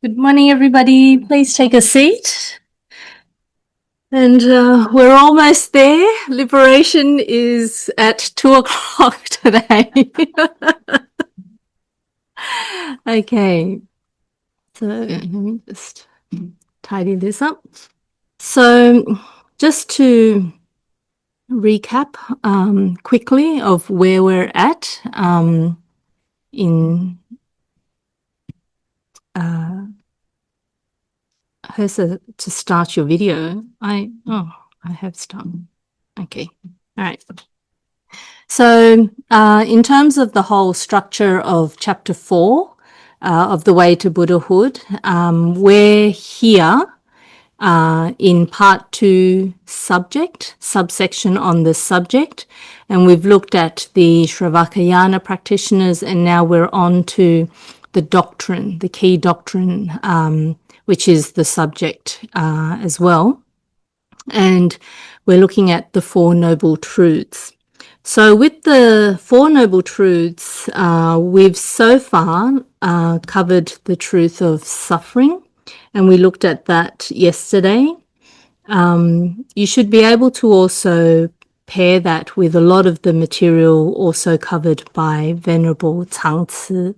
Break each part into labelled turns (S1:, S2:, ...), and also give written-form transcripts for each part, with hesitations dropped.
S1: Good morning, everybody. Please take a seat. And we're almost there. Liberation is at 2 o'clock today. Okay. So let me just tidy this up. So just to recap quickly of where we're at in to start your video. I have started. Okay. All right. So in terms of the whole structure of chapter 4 of the way to Buddhahood, we're here in part 2 subsection on the subject, and we've looked at the Shravakayana practitioners, and now we're on to the doctrine, the key doctrine, which is the subject as well. And we're looking at the Four Noble Truths. So with the Four Noble Truths, we've so far covered the truth of suffering, and we looked at that yesterday. You should be able to also pair that with a lot of the material also covered by Venerable Tangci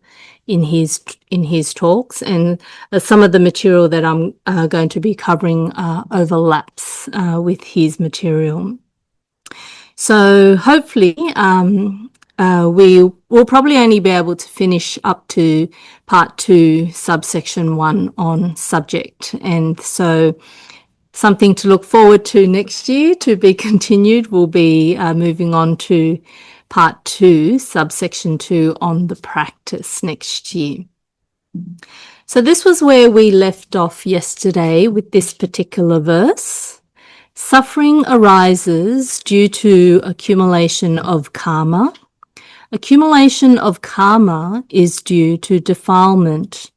S1: in his talks, and some of the material that I'm going to be covering overlaps with his material. So hopefully we will probably only be able to finish up to part 2, subsection 1 on subject. And so something to look forward to next year to be continued will be moving on to part 2, subsection 2 on the practice next year. So this was where we left off yesterday with this particular verse. Suffering arises due to accumulation of karma. Accumulation of karma is due to defilement.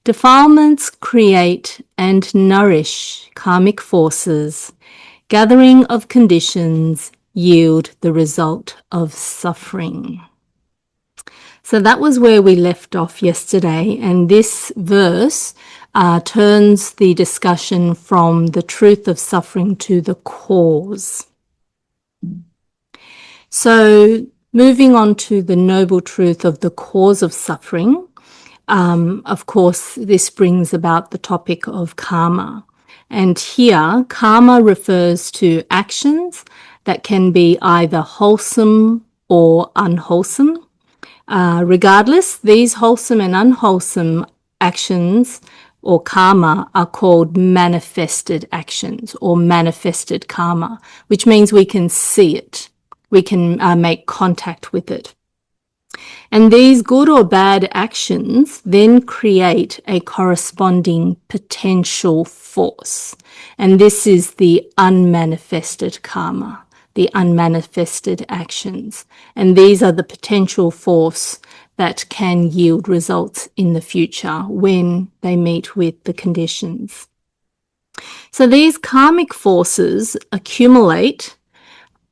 S1: Defilements create and nourish karmic forces. Gathering of conditions yield the result of suffering. So that was where we left off yesterday, and this verse turns the discussion from the truth of suffering to the cause. So moving on to the noble truth of the cause of suffering, of course, this brings about the topic of karma. And here, karma refers to actions that can be either wholesome or unwholesome. Regardless, these wholesome and unwholesome actions or karma are called manifested actions or manifested karma, which means we can see it. We can make contact with it. And these good or bad actions then create a corresponding potential force. And this is the unmanifested karma, the unmanifested actions. And these are the potential force that can yield results in the future when they meet with the conditions. So these karmic forces accumulate,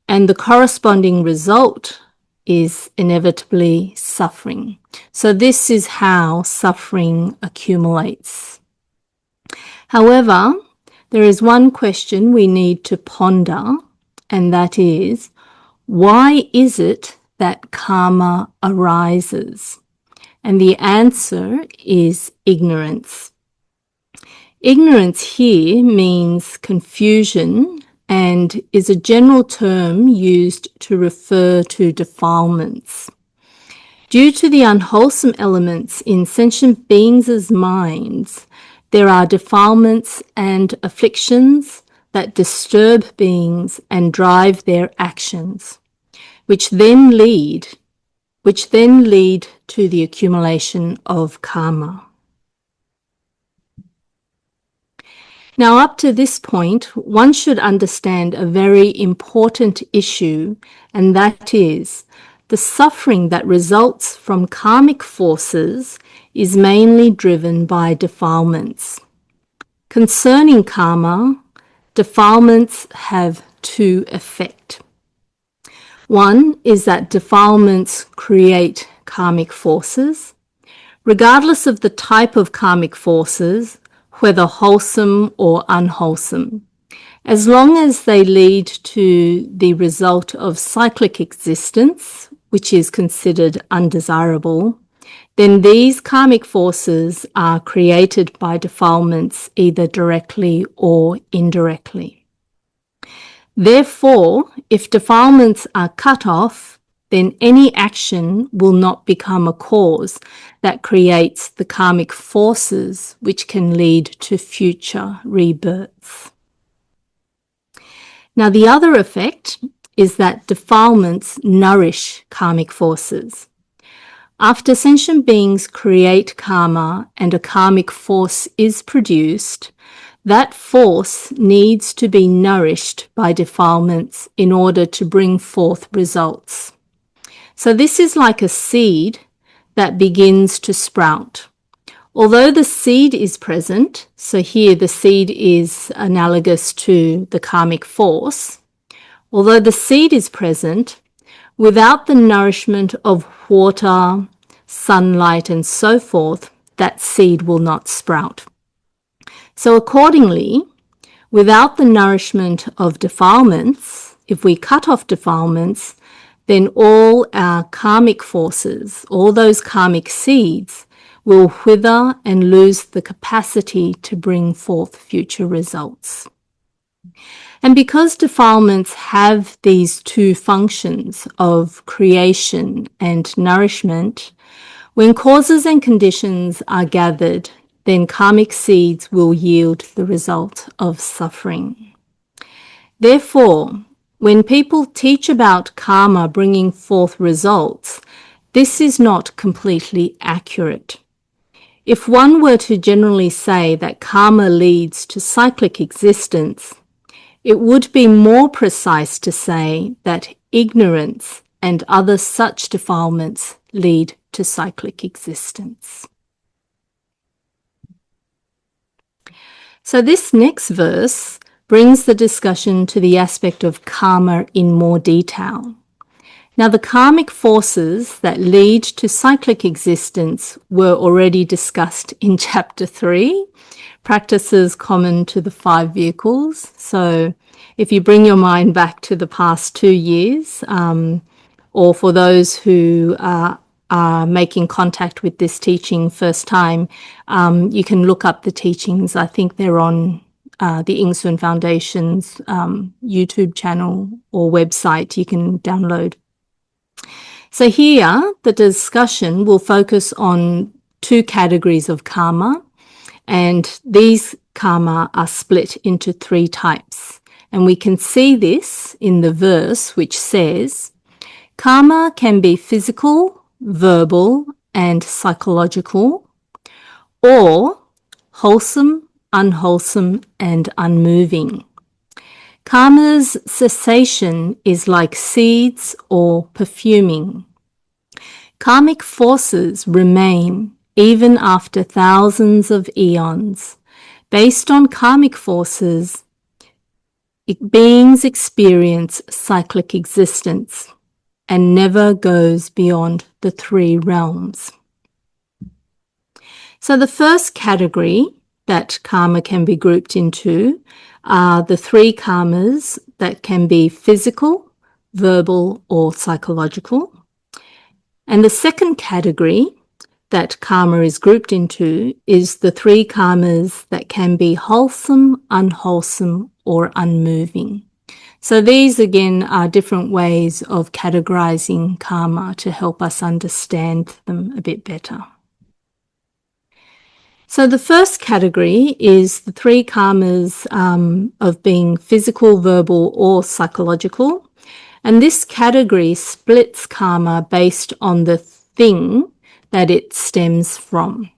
S1: and the corresponding result is inevitably suffering. So this is how suffering accumulates. However, there is one question we need to ponder, and that is, why is it that karma arises? And the answer is ignorance. Ignorance here means confusion and is a general term used to refer to defilements. Due to the unwholesome elements in sentient beings' minds, there are defilements and afflictions that disturb beings and drive their actions, which then lead to the accumulation of karma. Now, up to this point, one should understand a very important issue, and that is the suffering that results from karmic forces is mainly driven by defilements. Concerning karma, defilements have two effects. One is that defilements create karmic forces. regardless of the type of karmic forces, whether wholesome or unwholesome. As long as they lead to the result of cyclic existence, which is considered undesirable, then these karmic forces are created by defilements either directly or indirectly. Therefore, if defilements are cut off, then any action will not become a cause that creates the karmic forces which can lead to future rebirths. Now, the other effect is that defilements nourish karmic forces. After sentient beings create karma and a karmic force is produced, that force needs to be nourished by defilements in order to bring forth results. So this is like a seed that begins to sprout. Although the seed is present, so here the seed is analogous to the karmic force, although the seed is present, without the nourishment of water, sunlight, and so forth, that seed will not sprout. So accordingly, without the nourishment of defilements, if we cut off defilements, then all our karmic forces, all those karmic seeds, will wither and lose the capacity to bring forth future results. And because defilements have these two functions of creation and nourishment, when causes and conditions are gathered, then karmic seeds will yield the result of suffering. Therefore, when people teach about karma bringing forth results, this is not completely accurate. If one were to generally say that karma leads to cyclic existence, it would be more precise to say that ignorance and other such defilements lead to cyclic existence. So this next verse brings the discussion to the aspect of karma in more detail. Now, the karmic forces that lead to cyclic existence were already discussed in Chapter 3, practices common to the 5 vehicles. So if you bring your mind back to the past 2 years, or for those who are making contact with this teaching first time, you can look up the teachings. I think they're on the Yin-Shun Foundation's YouTube channel or website you can download. So here, the discussion will focus on 2 categories of karma, and these karma are split into 3 types. And we can see this in the verse which says, karma can be physical, verbal, and psychological, or wholesome, unwholesome, and unmoving. Karma's cessation is like seeds or perfuming. Karmic forces remain even after thousands of eons. Based on karmic forces, beings experience cyclic existence and never goes beyond the 3 realms. So the first category that karma can be grouped into are the 3 karmas that can be physical, verbal, or psychological. And the second category that karma is grouped into is the 3 karmas that can be wholesome, unwholesome, or unmoving. So these again are different ways of categorizing karma to help us understand them a bit better. So the first category is the 3 karmas of being physical, verbal, or psychological. And this category splits karma based on the thing that it stems from.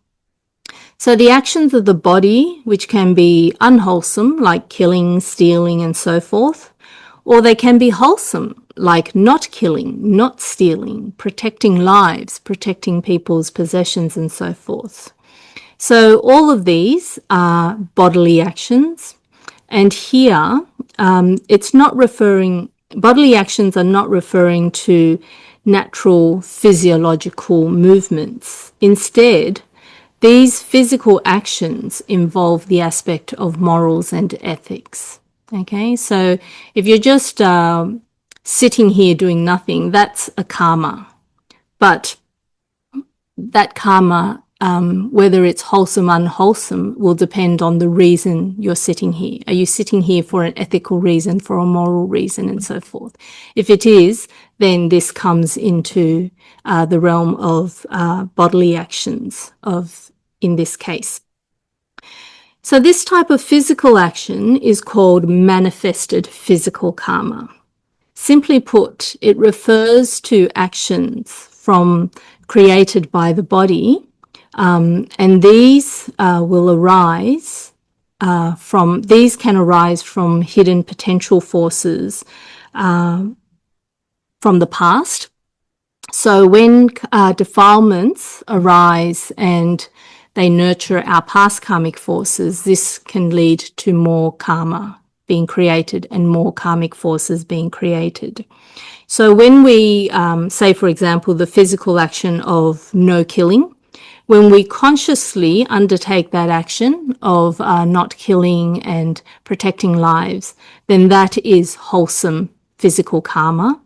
S1: So the actions of the body, which can be unwholesome, like killing, stealing, and so forth, or they can be wholesome, like not killing, not stealing, protecting lives, protecting people's possessions, and so forth. So all of these are bodily actions, and here bodily actions are not referring to natural physiological movements. Instead, these physical actions involve the aspect of morals and ethics. Okay, so if you're just sitting here doing nothing, that's a karma. But that karma, whether it's wholesome or unwholesome, will depend on the reason you're sitting here. Are you sitting here for an ethical reason, for a moral reason, and so forth? If it is, then this comes into the realm of bodily actions in this case. So this type of physical action is called manifested physical karma. Simply put, it refers to actions created by the body, and these will arise these can arise from hidden potential forces from the past. So when defilements arise and they nurture our past karmic forces, this can lead to more karma being created and more karmic forces being created. So when we say, for example, the physical action of no killing, when we consciously undertake that action of not killing and protecting lives, then that is wholesome physical karma.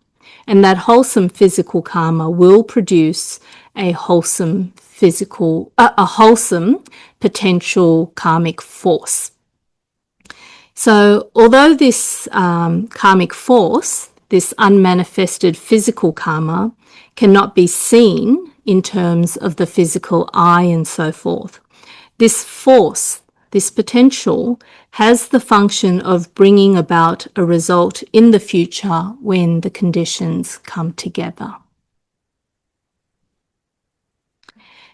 S1: And that wholesome physical karma will produce a wholesome potential karmic force. So although this karmic force, this unmanifested physical karma, cannot be seen in terms of the physical eye and so forth, this force, this potential, has the function of bringing about a result in the future when the conditions come together.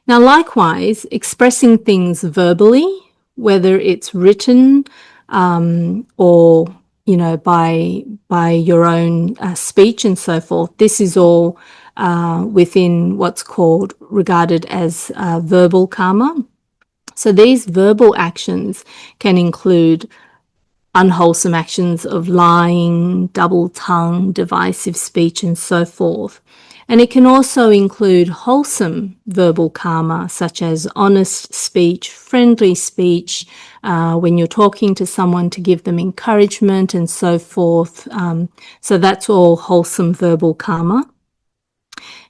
S1: Now, likewise, expressing things verbally, whether it's written or by your own speech and so forth, this is all within what's regarded as verbal karma. So these verbal actions can include unwholesome actions of lying, double tongue, divisive speech, and so forth. And it can also include wholesome verbal karma, such as honest speech, friendly speech, when you're talking to someone to give them encouragement and so forth. So that's all wholesome verbal karma.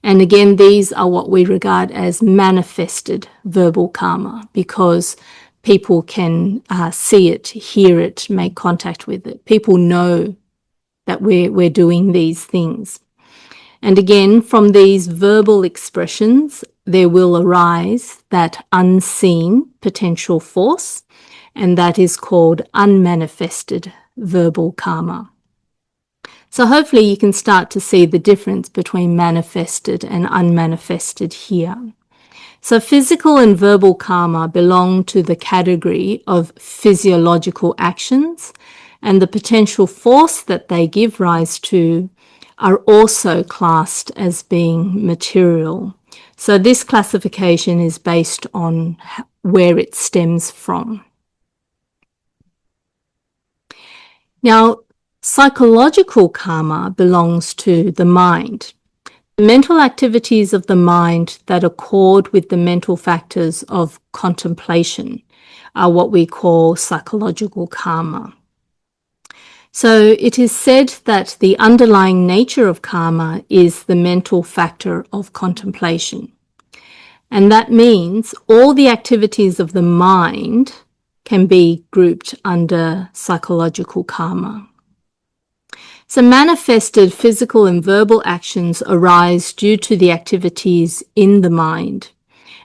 S1: And again, these are what we regard as manifested verbal karma, because people can see it, hear it, make contact with it. People know that we're doing these things. And again, from these verbal expressions, there will arise that unseen potential force, and that is called unmanifested verbal karma. So hopefully you can start to see the difference between manifested and unmanifested here. So physical and verbal karma belong to the category of physiological actions, and the potential force that they give rise to are also classed as being material. So this classification is based on where it stems from. Now, psychological karma belongs to the mind. The mental activities of the mind that accord with the mental factors of contemplation are what we call psychological karma. So it is said that the underlying nature of karma is the mental factor of contemplation. And that means all the activities of the mind can be grouped under psychological karma. So manifested physical and verbal actions arise due to the activities in the mind.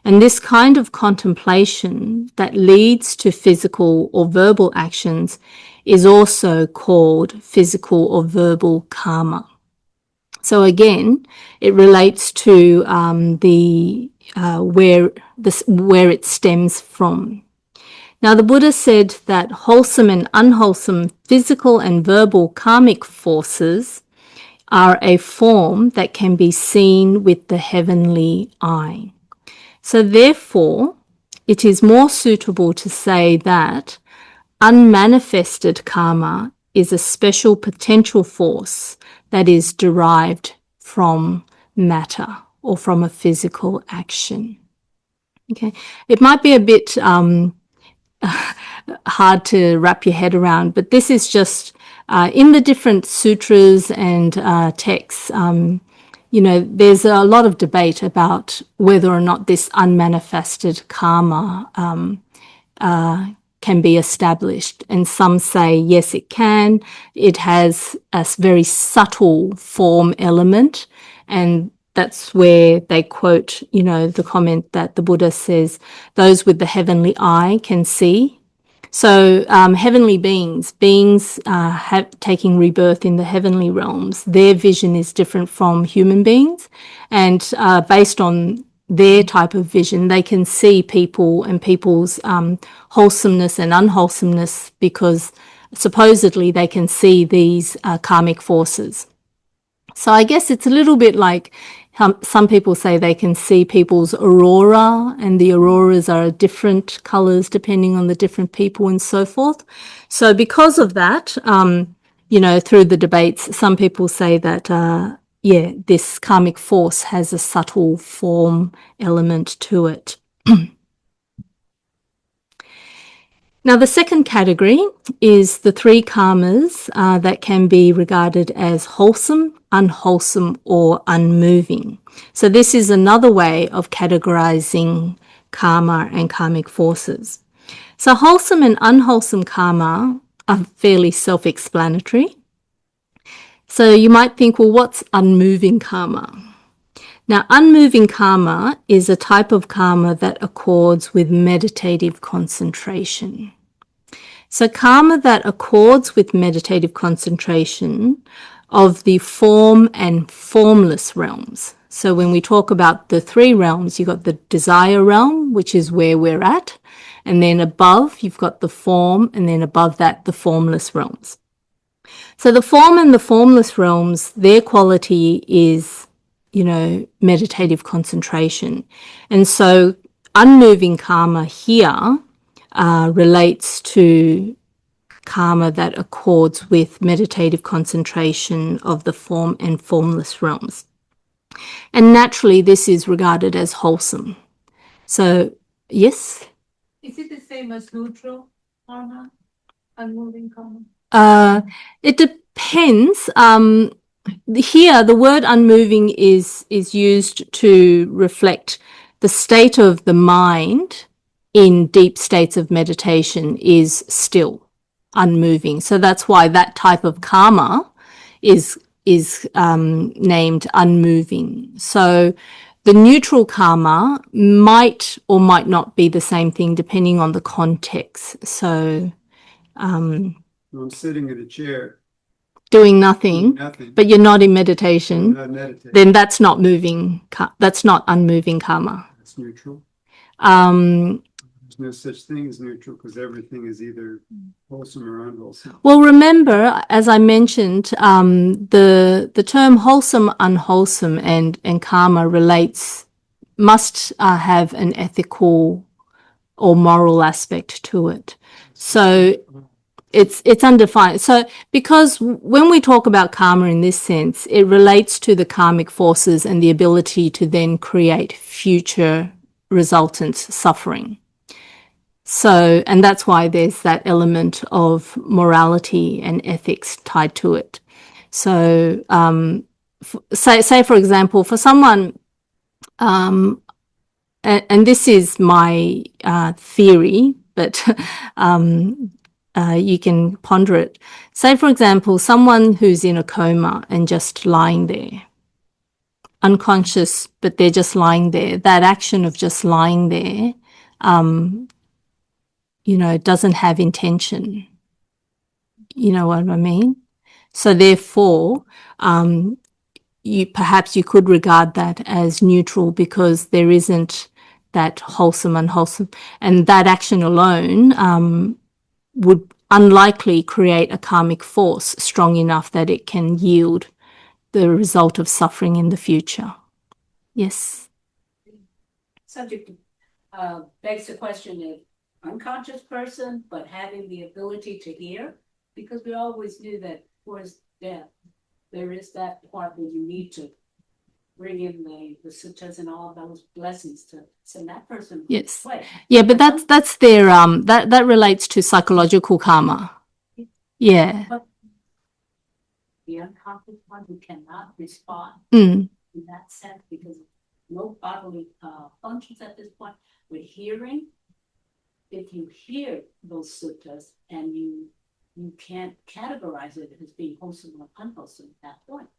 S1: And this kind of contemplation that leads to physical or verbal actions is also called physical or verbal karma. So again, it relates to where it stems from. Now, the Buddha said that wholesome and unwholesome physical and verbal karmic forces are a form that can be seen with the heavenly eye. So therefore, it is more suitable to say that unmanifested karma is a special potential force that is derived from matter or from a physical action. Okay, it might be a bit hard to wrap your head around, but this is just in the different sutras and texts. You know, there's a lot of debate about whether or not this unmanifested karma can be established. And some say, yes, it can. It has a very subtle form element. And that's where they quote, you know, the comment that the Buddha says, those with the heavenly eye can see. So heavenly beings taking rebirth in the heavenly realms, their vision is different from human beings. And based on their type of vision, they can see people and people's wholesomeness and unwholesomeness because supposedly they can see these karmic forces. So I guess it's a little bit like some people say they can see people's aurora, and the auroras are different colors depending on the different people and so forth. So because of that, you know, through the debates, some people say that, yeah, this karmic force has a subtle form element to it. Now, the second category is the three karmas that can be regarded as wholesome, unwholesome, or unmoving. So this is another way of categorizing karma and karmic forces. So wholesome and unwholesome karma are fairly self-explanatory. So you might think, well, what's unmoving karma? Now, unmoving karma is a type of karma that accords with meditative concentration. So karma that accords with meditative concentration of the form and formless realms. So when we talk about the three realms, you've got the desire realm, which is where we're at. And then above, you've got the form, and then above that, the formless realms. So the form and the formless realms, their quality is, you know, meditative concentration. And so unmoving karma here relates to karma that accords with meditative concentration of the form and formless realms. And naturally, this is regarded as wholesome. So, yes?
S2: Is it the same as neutral karma, unmoving karma?
S1: It depends. Here, the word unmoving is used to reflect the state of the mind in deep states of meditation is still unmoving. So that's why that type of karma is named unmoving. So the neutral karma might or might not be the same thing depending on the context. So
S3: I'm sitting in a chair
S1: doing nothing,
S3: nothing,
S1: but you're not in meditation,
S3: not meditating.
S1: then that's not moving. That's not unmoving karma.
S3: It's neutral.
S1: Um,
S3: There's no such thing as neutral because everything is either wholesome or unwholesome.
S1: well, remember, as I mentioned, the term wholesome, unwholesome, and karma must have an ethical or moral aspect to it. So it's undefined. So because when we talk about karma in this sense, it relates to the karmic forces and the ability to then create future resultant suffering. So, and that's why there's that element of morality and ethics tied to it. So, say for example, for someone, and this is my theory, but you can ponder it. Say, for example, someone who's in a coma and just lying there, unconscious, but they're just lying there. That action of just lying there, you know, doesn't have intention. You know what I mean? So therefore, perhaps you could regard that as neutral because there isn't that wholesome, unwholesome, and that action alone would unlikely create a karmic force strong enough that it can yield the result of suffering in the future. Yes.
S2: Subject begs the question of unconscious person, but having the ability to hear, because we always knew that towards death, there is that part where you need to bring in the suttas and all those blessings to send that person
S1: Yes.
S2: away.
S1: Yeah, but that's their that relates to psychological karma. Yeah.
S2: But the unconscious one who cannot respond
S1: Mm.
S2: in that sense because no bodily functions at this point. With hearing, if you hear those suttas and you can't categorize it as being wholesome or unwholesome at that point.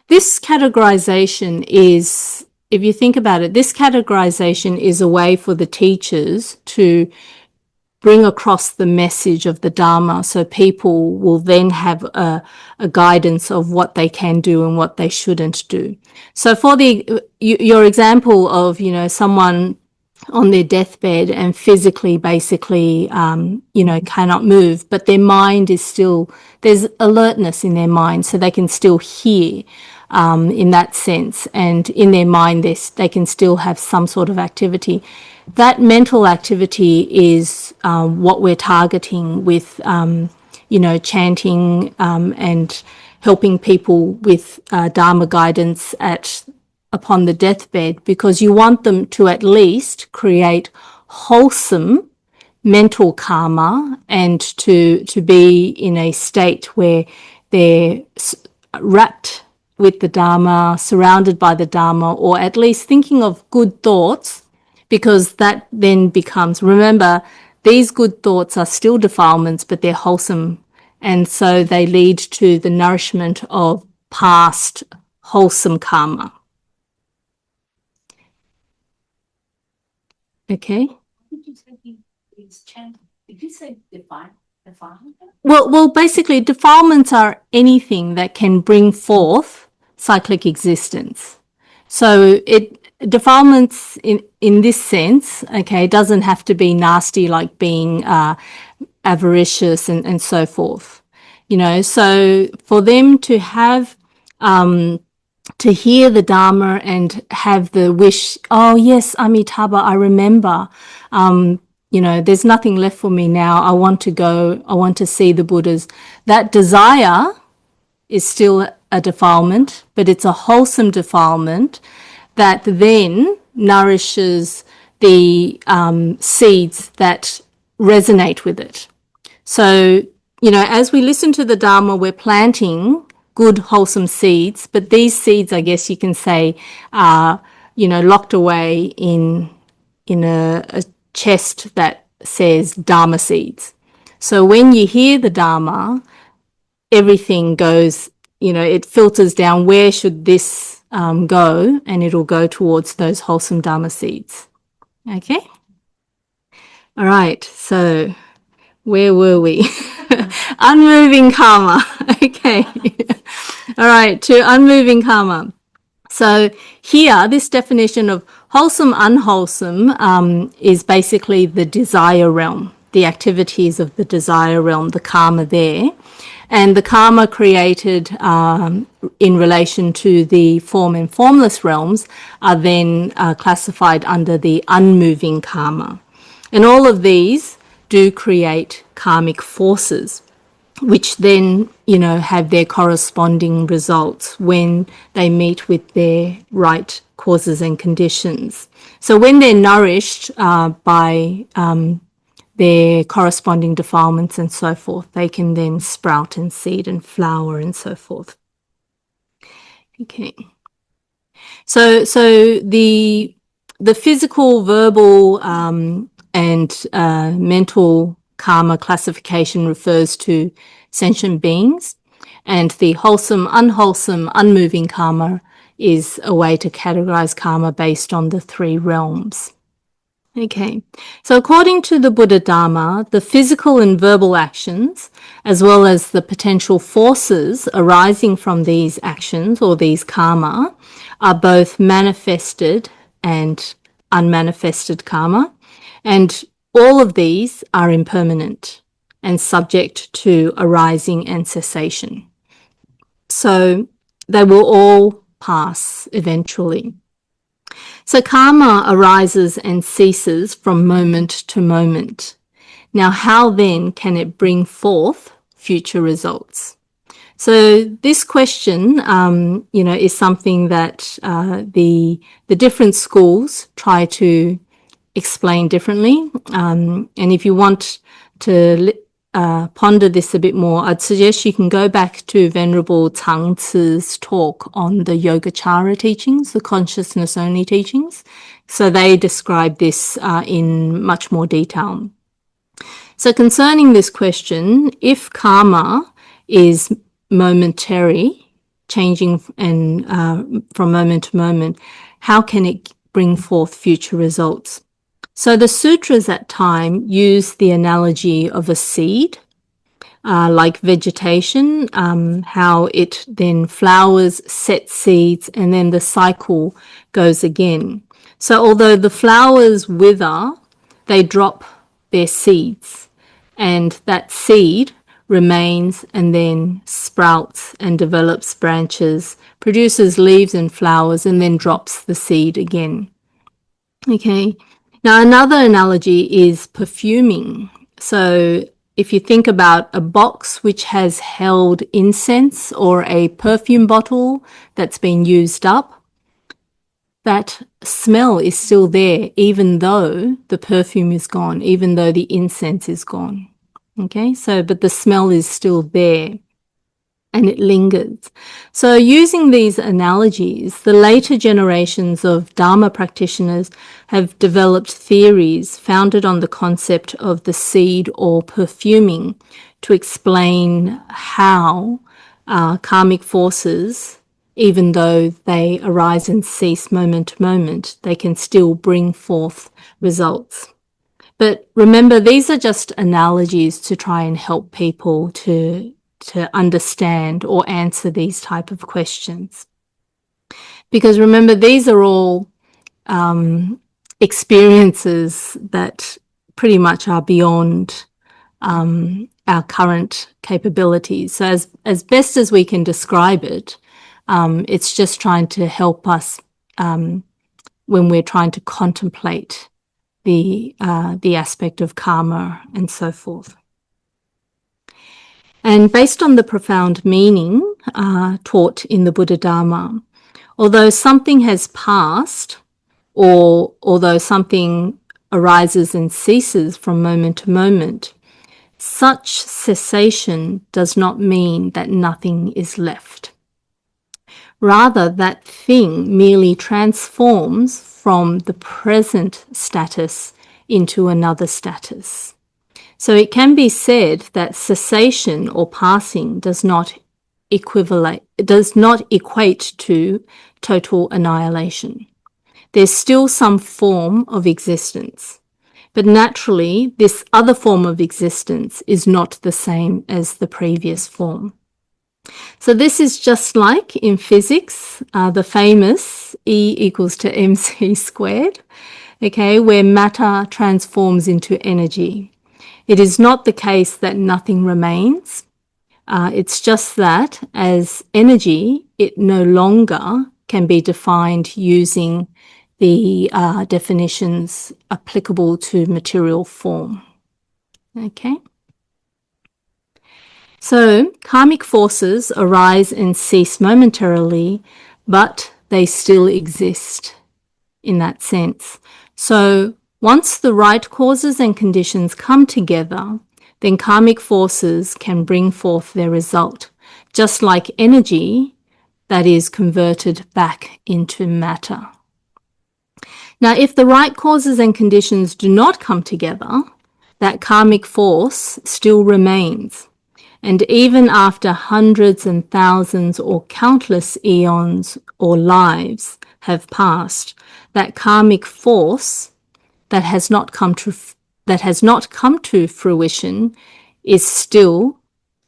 S1: This categorization is, if you think about it, this categorization is a way for the teachers to bring across the message of the Dharma, so people will then have a guidance of what they can do and what they shouldn't do. So for your example of, someone on their deathbed and physically basically, cannot move, but their mind is still, there's alertness in their mind, so they can still hear in that sense. And in their mind, they can still have some sort of activity. That mental activity is what we're targeting with, chanting and helping people with Dharma guidance upon the deathbed, because you want them to at least create wholesome mental karma and to be in a state where they're wrapped with the Dharma, surrounded by the Dharma, or at least thinking of good thoughts, because that then becomes, remember, these good thoughts are still defilements, but they're wholesome. And so they lead to the nourishment of past wholesome karma. Okay.
S2: Did you say he's chanting? Did you say define?
S1: Well, basically, defilements are anything that can bring forth cyclic existence. So defilements in this sense, okay, doesn't have to be nasty like being avaricious and so forth. So for them to have to hear the Dharma and have the wish, oh yes, Amitabha, I remember, there's nothing left for me now. I want to go, I want to see the Buddhas. That desire is still a defilement, but it's a wholesome defilement that then nourishes the seeds that resonate with it. So, as we listen to the Dharma, we're planting good, wholesome seeds, but these seeds, I guess you can say, are, locked away in a chest that says Dharma seeds. So when you hear the Dharma, everything goes, it filters down, where should this go, and it'll go towards those wholesome Dharma seeds. Okay? All right, so where were we? Unmoving karma. Okay. All right, to unmoving karma. So here, this definition of wholesome, unwholesome is basically the desire realm, the activities of the desire realm, the karma there. And the karma created in relation to the form and formless realms are then classified under the unmoving karma. And all of these do create karmic forces, which then, have their corresponding results when they meet with their right causes and conditions. So when they're nourished by their corresponding defilements and so forth, they can then sprout and seed and flower and so forth. Okay. So the physical, verbal, and mental karma classification refers to sentient beings, and the wholesome, unwholesome, unmoving karma is a way to categorize karma based on the three realms. Okay, so according to the Buddha Dharma, the physical and verbal actions, as well as the potential forces arising from these actions or these karma, are both manifested and unmanifested karma, and all of these are impermanent and subject to arising and cessation. So they will all pass eventually. So karma arises and ceases from moment to moment. Now, how then can it bring forth future results? So this question, is something that the different schools try to explain differently. And if you want to ponder this a bit more, I'd suggest you can go back to Venerable Tang Ci's talk on the Yogacara teachings, the consciousness only teachings. So they describe this in much more detail. So concerning this question, if karma is momentary, changing and from moment to moment, how can it bring forth future results? So the sutras at time use the analogy of a seed, like vegetation, how it then flowers, sets seeds, and then the cycle goes again. So although the flowers wither, they drop their seeds, and that seed remains and then sprouts and develops branches, produces leaves and flowers, and then drops the seed again. Okay. Now, another analogy is perfuming. So if you think about a box which has held incense or a perfume bottle that's been used up, that smell is still there, even though the perfume is gone, even though the incense is gone. Okay, so, but the smell is still there and it lingers. So using these analogies, the later generations of Dharma practitioners have developed theories founded on the concept of the seed or perfuming to explain how karmic forces, even though they arise and cease moment to moment, they can still bring forth results. But remember, these are just analogies to try and help people to understand or answer these type of questions. Because remember, these are all experiences that pretty much are beyond our current capabilities. So as best as we can describe it, it's just trying to help us when we're trying to contemplate the aspect of karma and so forth. And based on the profound meaning taught in the Buddha Dharma, although something has passed, or although something arises and ceases from moment to moment, such cessation does not mean that nothing is left. Rather, that thing merely transforms from the present status into another status. So it can be said that cessation or passing does not equate to total annihilation. There's still some form of existence, but naturally this other form of existence is not the same as the previous form. So this is just like in physics, the famous E equals to mc squared, okay, where matter transforms into energy. It is not the case that nothing remains. It's just that as energy, it no longer can be defined using the definitions applicable to material form. Okay. So karmic forces arise and cease momentarily, but they still exist in that sense. So once the right causes and conditions come together, then karmic forces can bring forth their result, just like energy that is converted back into matter. Now, if the right causes and conditions do not come together, that karmic force still remains. And even after hundreds and thousands or countless eons or lives have passed, that karmic force that has not come to fruition is still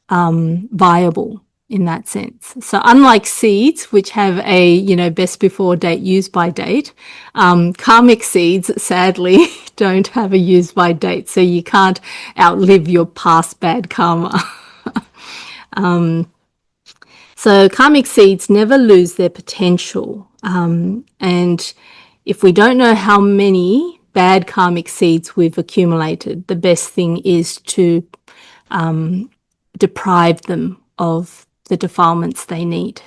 S1: viable in that sense. So unlike seeds, which have a best before date, use by date, karmic seeds sadly don't have a use by date, so you can't outlive your past bad karma. So karmic seeds never lose their potential, and if we don't know how many bad karmic seeds we've accumulated, the best thing is to deprive them of the defilements they need.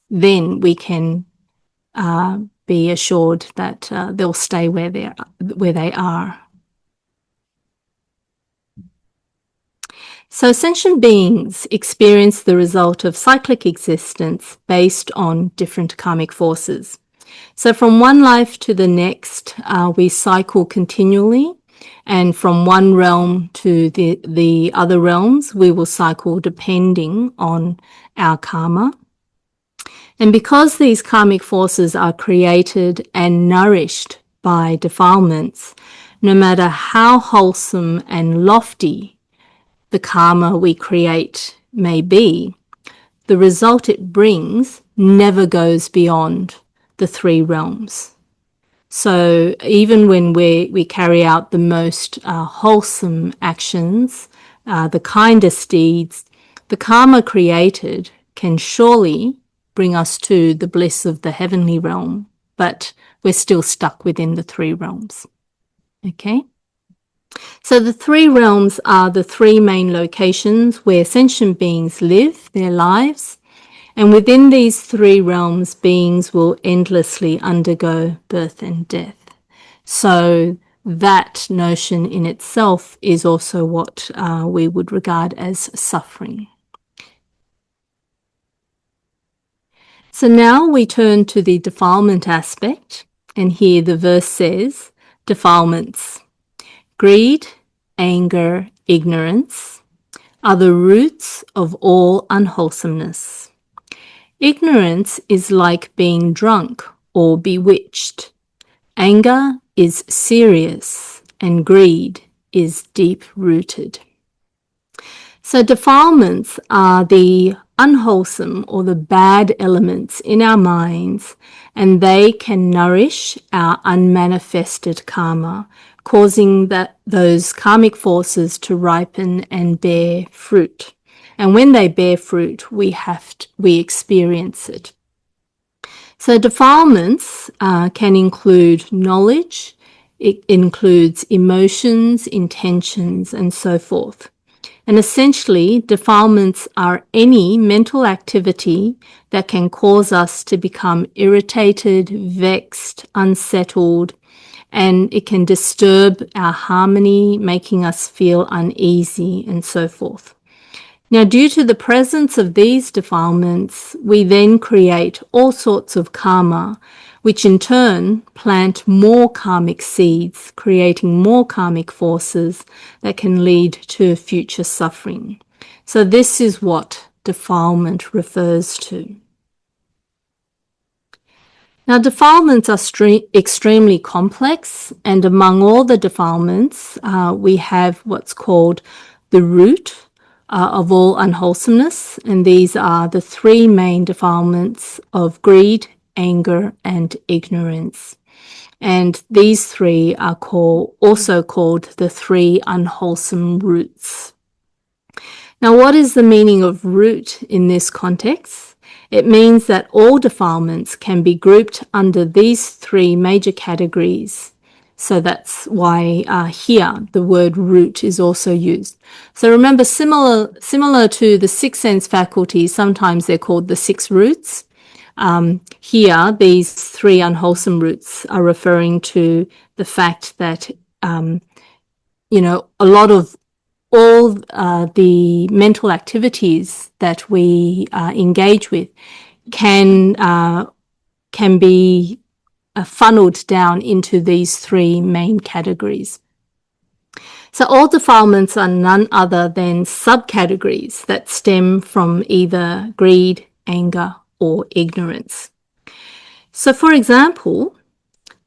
S1: Then we can be assured that they'll stay where they are. So sentient beings experience the result of cyclic existence based on different karmic forces. So from one life to the next, we cycle continually, and from one realm to the other realms, we will cycle depending on our karma. And because these karmic forces are created and nourished by defilements, no matter how wholesome and lofty the karma we create may be, the result it brings never goes beyond the three realms. So even when we carry out the most wholesome actions, the kindest deeds, the karma created can surely bring us to the bliss of the heavenly realm, but we're still stuck within the three realms. Okay? So the three realms are the three main locations where sentient beings live their lives. And within these three realms, beings will endlessly undergo birth and death. So that notion in itself is also what we would regard as suffering. So now we turn to the defilement aspect, and here the verse says, defilements, greed, anger, ignorance are the roots of all unwholesomeness. Ignorance is like being drunk or bewitched. Anger is serious and greed is deep-rooted. So defilements are the unwholesome or the bad elements in our minds, and they can nourish our unmanifested karma, causing those karmic forces to ripen and bear fruit. And when they bear fruit, we experience it. So defilements can include knowledge, it includes emotions, intentions, and so forth. And essentially, defilements are any mental activity that can cause us to become irritated, vexed, unsettled, and it can disturb our harmony, making us feel uneasy, and so forth. Now, due to the presence of these defilements, we then create all sorts of karma, which in turn plant more karmic seeds, creating more karmic forces that can lead to future suffering. So this is what defilement refers to. Now, defilements are extremely complex, and among all the defilements, we have what's called the root of all unwholesomeness, and these are the three main defilements of greed, anger, and ignorance. And these three are also called the three unwholesome roots. Now, what is the meaning of root in this context? It means that all defilements can be grouped under these three major categories. So that's why here the word root is also used. So remember, similar to the six sense faculties, sometimes they're called the six roots. Here, these three unwholesome roots are referring to the fact that, a lot of all the mental activities that we engage with can be funneled down into these three main categories. So all defilements are none other than subcategories that stem from either greed, anger, or ignorance. So for example,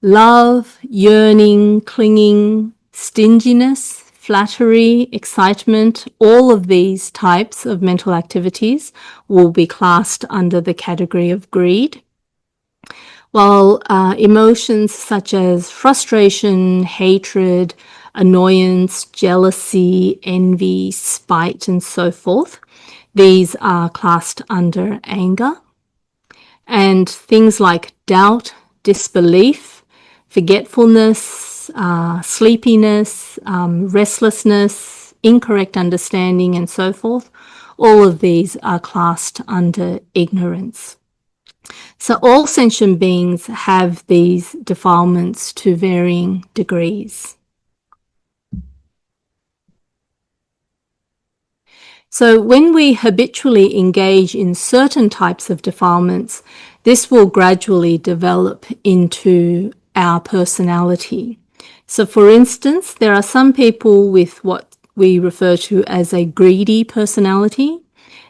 S1: love, yearning, clinging, stinginess, flattery, excitement, all of these types of mental activities will be classed under the category of greed. While emotions such as frustration, hatred, annoyance, jealousy, envy, spite, and so forth, these are classed under anger. And things like doubt, disbelief, forgetfulness, sleepiness, restlessness, incorrect understanding, and so forth, all of these are classed under ignorance. So all sentient beings have these defilements to varying degrees. So when we habitually engage in certain types of defilements, this will gradually develop into our personality. So for instance, there are some people with what we refer to as a greedy personality,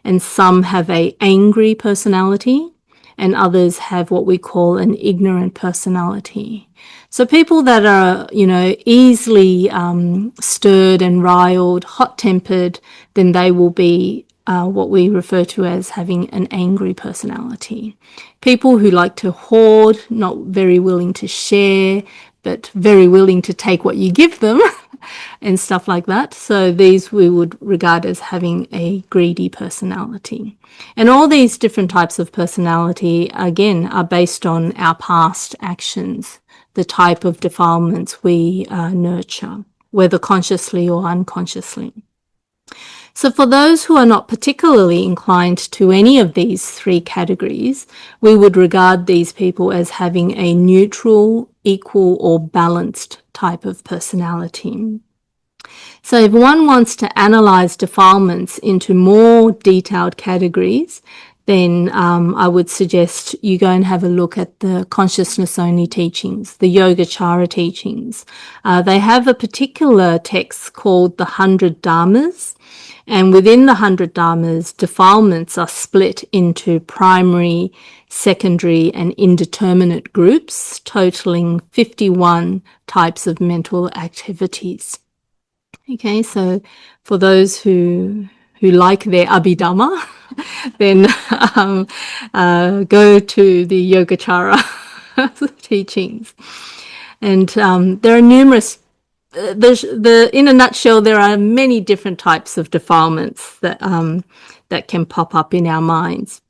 S1: and some have an angry personality, and others have what we call an ignorant personality. So people that are, easily stirred and riled, hot-tempered, then they will be what we refer to as having an angry personality. People who like to hoard, not very willing to share, but very willing to take what you give them and stuff like that. So these we would regard as having a greedy personality. And all these different types of personality, again, are based on our past actions, the type of defilements we nurture, whether consciously or unconsciously. So for those who are not particularly inclined to any of these three categories, we would regard these people as having a neutral, equal, or balanced type of personality. So if one wants to analyze defilements into more detailed categories, then I would suggest you go and have a look at the consciousness-only teachings, the Yogacara teachings. They have a particular text called the 100 Dharmas, and within the 100 Dharmas, defilements are split into primary, secondary, and indeterminate groups, totaling 51 types of mental activities. Okay, so for those who like their Abhidhamma, then go to the Yogacara teachings. And there are numerous, in a nutshell, there are many different types of defilements that, that can pop up in our minds.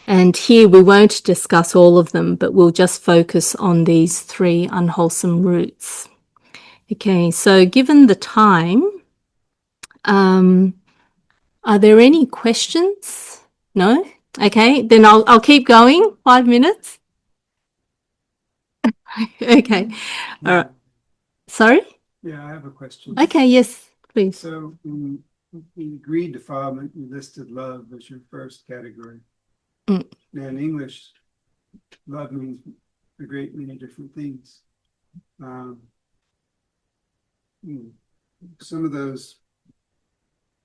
S1: And here we won't discuss all of them, but we'll just focus on these three unwholesome roots. Okay, so given the time, are there any questions? No? Okay, then I'll keep going. 5 minutes. Okay. All right. Sorry?
S3: Yeah, I have a question.
S1: Okay, yes, please.
S3: So in greed defilement, you listed love as your first category. Now in English, love means a great many different things. Some of those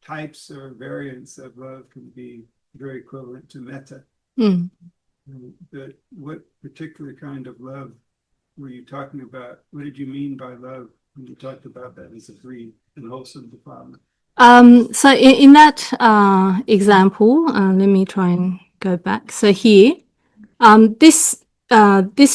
S3: types or variants of love can be very equivalent to metta. But what particular kind of love were you talking about? What did you mean by love when you talked about that as a greed and wholesome defilement?
S1: So in that example, let me try and go back. So here, this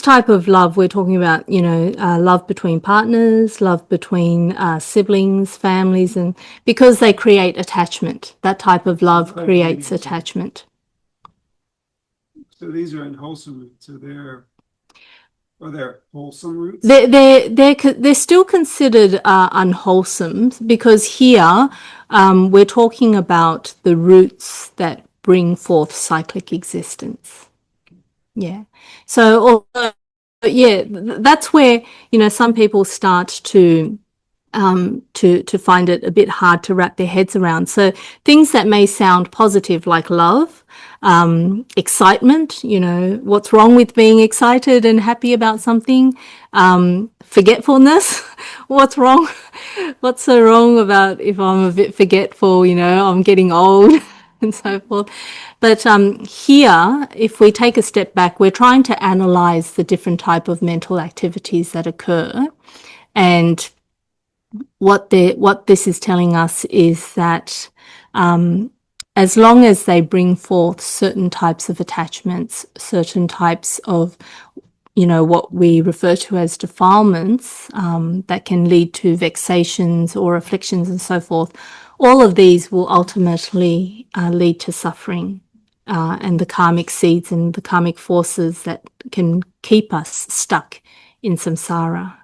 S1: type of love we're talking about, love between partners, love between siblings, families, and because they create attachment, that type of love creates attachment.
S3: So these are unwholesome roots. Are there wholesome roots?
S1: They're still considered unwholesome because here we're talking about the roots that bring forth cyclic existence. Yeah. So, that's where, some people start to find it a bit hard to wrap their heads around. So things that may sound positive, like love, excitement, what's wrong with being excited and happy about something, forgetfulness, what's wrong? What's so wrong about if I'm a bit forgetful, I'm getting old and so forth. But here, if we take a step back, we're trying to analyze the different type of mental activities that occur. And what this is telling us is that as long as they bring forth certain types of attachments, certain types of, what we refer to as defilements that can lead to vexations or afflictions and so forth, all of these will ultimately lead to suffering and the karmic seeds and the karmic forces that can keep us stuck in samsara.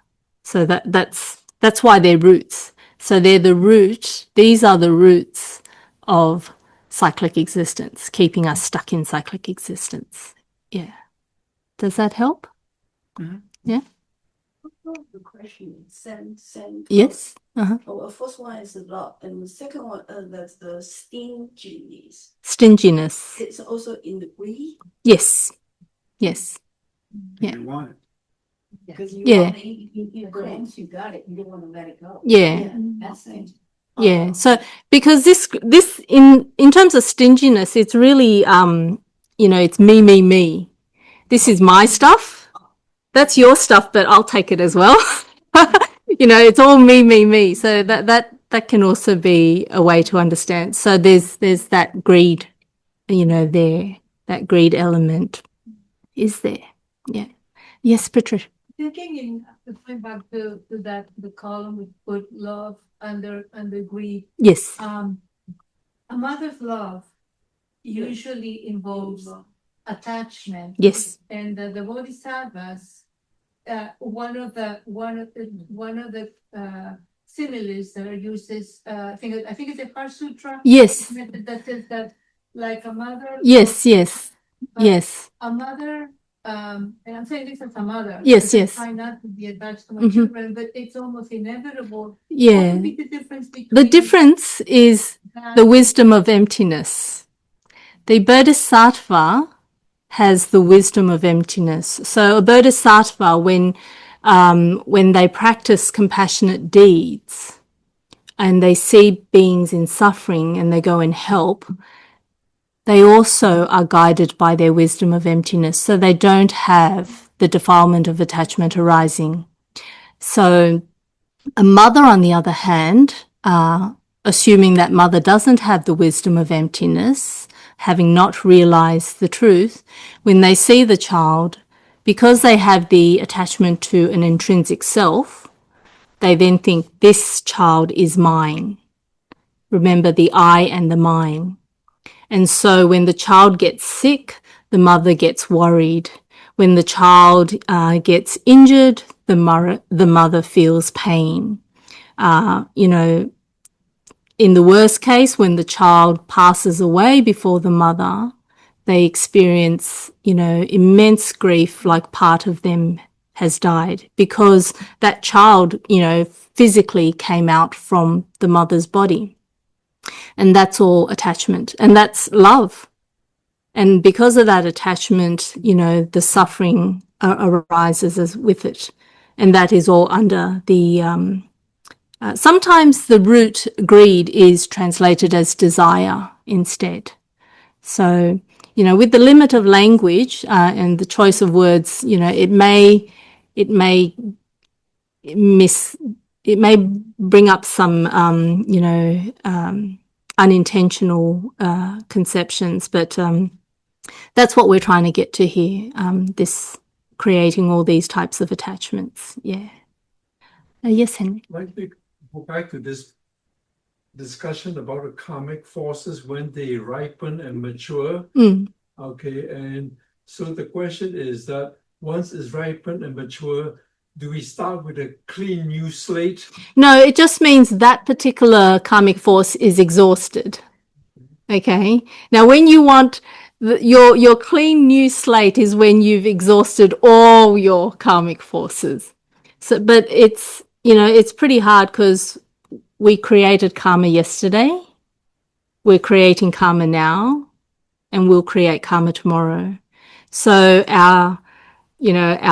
S1: So that's why they're roots. So they're the root. These are the roots of cyclic existence, keeping us stuck in cyclic existence. Yeah. Does that help?
S3: Mm-hmm.
S1: Yeah.
S2: The question send.
S1: Yes. Uh-huh.
S2: Oh, the first one is love, and the second one that's the stinginess.
S1: Stinginess.
S2: It's also in the greed.
S1: Yes. Yes. Yeah.
S3: You want it.
S2: Because
S1: Yeah.
S2: once you got it, you don't want to let it go.
S1: Yeah.
S2: That's it.
S1: Yeah. So because this in terms of stinginess, it's really it's me. This is my stuff. That's your stuff, but I'll take it as well. It's all me. So that can also be a way to understand. So there's that greed, there. That greed element is there. Yeah. Yes, Patricia.
S4: Thinking going back to that the column we put love under greed.
S1: Yes.
S4: A mother's love usually involves attachment.
S1: Yes.
S4: And the bodhisattvas, one of the similes that are used is I think it's a Heart Sutra.
S1: Yes.
S4: That says that like a mother.
S1: Yes.
S4: A mother. And I'm saying this as a mother.
S1: Yes.
S4: I try not to be attached to my children, but it's almost inevitable.
S1: Yeah.
S4: What would be the difference between
S1: The difference is the wisdom of emptiness. The bodhisattva has the wisdom of emptiness. So a bodhisattva, when they practice compassionate deeds and they see beings in suffering and they go and help, they also are guided by their wisdom of emptiness. So they don't have the defilement of attachment arising. So a mother, on the other hand, assuming that mother doesn't have the wisdom of emptiness, having not realized the truth, when they see the child, because they have the attachment to an intrinsic self, they then think this child is mine. Remember the I and the mine. And so when the child gets sick, the mother gets worried. When the child gets injured, the mother feels pain. In the worst case, when the child passes away before the mother, they experience, immense grief, like part of them has died, because that child, physically came out from the mother's body. And that's all attachment, and that's love. And because of that attachment, the suffering arises with it. And that is all under the sometimes the root greed is translated as desire instead. So, with the limit of language and the choice of words, it may bring up some, unintentional conceptions, but that's what we're trying to get to here. This creating all these types of attachments. Yeah. Yes, Henry.
S5: I'd like to go back to this discussion about the karmic forces when they ripen and mature. Okay, and so the question is that once it's ripened and mature, do we start with a clean new slate?
S1: No, it just means that particular karmic force is exhausted. Okay. Now, when you want your clean new slate is when you've exhausted all your karmic forces. So, but it's pretty hard because we created karma yesterday, we're creating karma now, and we'll create karma tomorrow. So our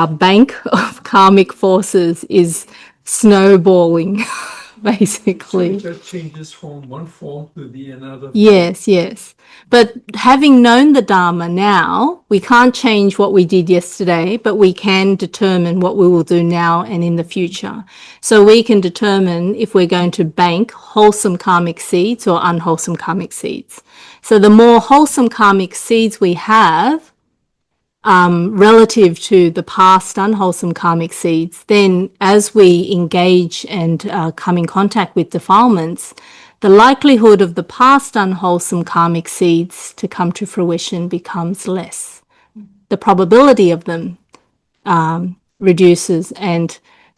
S1: bank of karmic forces is snowballing, basically.
S5: So it just changes from one form to the another.
S1: Yes. But having known the Dharma now, we can't change what we did yesterday, but we can determine what we will do now and in the future. So we can determine if we're going to bank wholesome karmic seeds or unwholesome karmic seeds. So the more wholesome karmic seeds we have, relative to the past unwholesome karmic seeds, then as we engage and come in contact with defilements, the likelihood of the past unwholesome karmic seeds to come to fruition becomes less. The probability of them reduces, and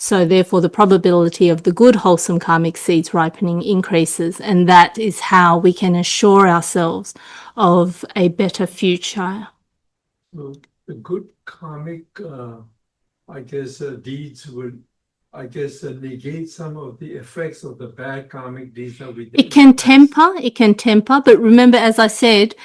S1: So therefore the probability of the good wholesome karmic seeds ripening increases, and that is how we can assure ourselves of a better future.
S5: So the good karmic, I guess, deeds would, I guess, negate some of the effects of the bad karmic deeds that we did.
S1: It can temper, but remember, as I said,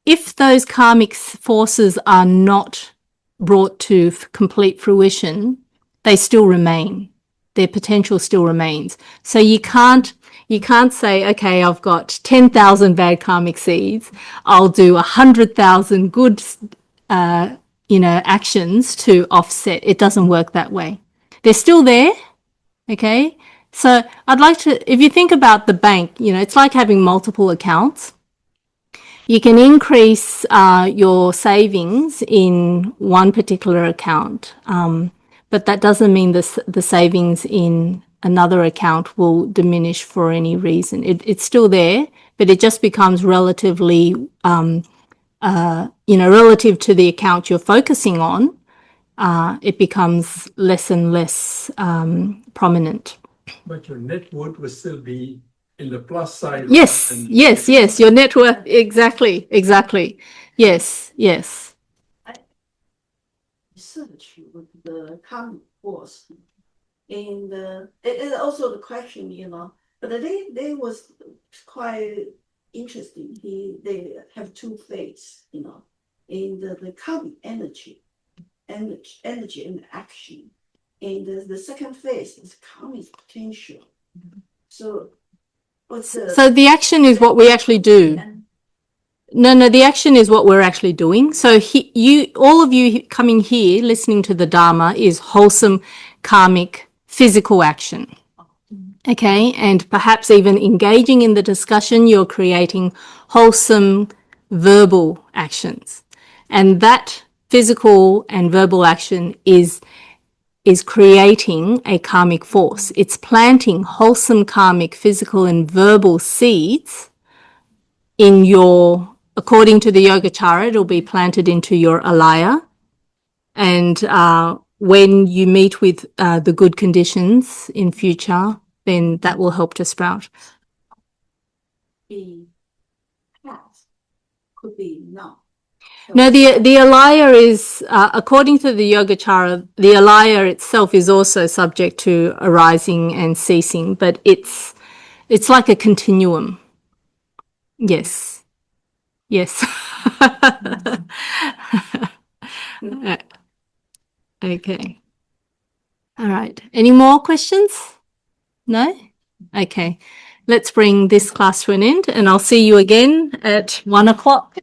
S1: if those karmic forces are not brought to complete fruition, they still remain. Their potential still remains. So you can't say, okay, I've got 10,000 bad karmic seeds. I'll do 100,000 good, actions to offset. It doesn't work that way. They're still there. Okay. So I'd like to, if you think about the bank, it's like having multiple accounts. You can increase your savings in one particular account, but that doesn't mean the savings in another account will diminish for any reason. It's still there, but it just becomes relatively, relative to the account you're focusing on, it becomes less and less prominent.
S5: But your net worth will still be in the plus side.
S1: Yes, yes. Your net worth, exactly. Yes.
S6: Research with the karmic force, and it is also the question, but they was quite interesting. They have two phases, in the karmic energy and action, and the second phase is karmic potential. So
S1: So the action is what we actually do. No, the action is what we're actually doing. So all of you coming here, listening to the Dharma, is wholesome karmic physical action. Okay, and perhaps even engaging in the discussion, you're creating wholesome verbal actions. And that physical and verbal action is creating a karmic force. It's planting wholesome karmic physical and verbal seeds in your, according to the Yogacara, it'll be planted into your alaya. And when you meet with the good conditions in future, then that will help to sprout.
S6: be past, could be now.
S1: No, the alaya is, according to the Yogacara, the alaya itself is also subject to arising and ceasing, but it's like a continuum. Yes. Okay. All right. Any more questions? No? Okay. Let's bring this class to an end, and I'll see you again at 1:00.